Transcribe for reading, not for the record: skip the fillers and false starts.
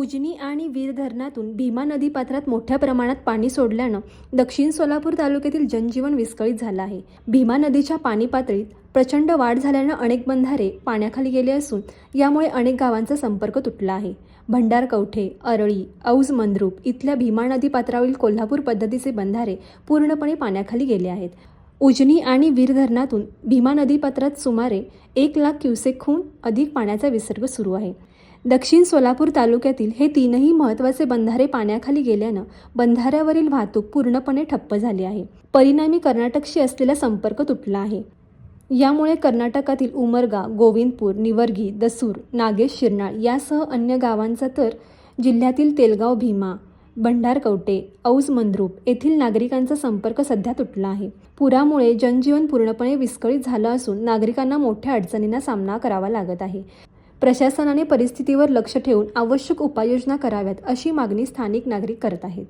उजनी आणि वीर धरणातून भीमा नदीपात्रात मोठ्या प्रमाणात पाणी सोडल्यानं दक्षिण सोलापूर तालुक्यातील जनजीवन विस्कळीत झालं आहे। भीमा नदीच्या पाणी पातळीत प्रचंड वाढ झाल्यानं अनेक बंधारे पाण्याखाली गेले असून यामुळे अनेक गावांचा संपर्क तुटला आहे। भंडारकवठे, अरळी, औज मंद्रुप इथल्या भीमा नदी पात्रावरील कोल्हापूर पद्धतीचे बंधारे पूर्णपणे पाण्याखाली गेले आहेत। उजनी आणि वीर धरणातून भीमा नदीपात्रात सुमारे 1 लाख क्युसेकहून अधिक पाण्याचा विसर्ग सुरू आहे। दक्षिण सोलापूर तालुक्यातील हे तीनही महत्त्वाचे बंधारे पाण्याखाली गेल्यानं बंधाऱ्यावरील वाहतूक पूर्णपणे ठप्प झाली आहे। परिणामी कर्नाटकशी असलेला संपर्क तुटला आहे। यामुळे कर्नाटकातील उमरगा, गोविंदपूर, निवर्गी, दसूर, नागेश शिरनाळ यासह अन्य गावांचा तर जिल्ह्यातील तेलगाव भीमा, भंडारकवटे, औज मंद्रुप येथील नागरिकांचा संपर्क सध्या तुटला आहे। पुरामुळे जनजीवन पूर्णपणे विस्कळीत झालं असून नागरिकांना मोठ्या अडचणींना सामना करावा लागत आहे। प्रशासनाने परिस्थितीवर लक्ष ठेवून आवश्यक उपाययोजना कराव्यात अशी मागणी स्थानिक नागरिक करत आहेत।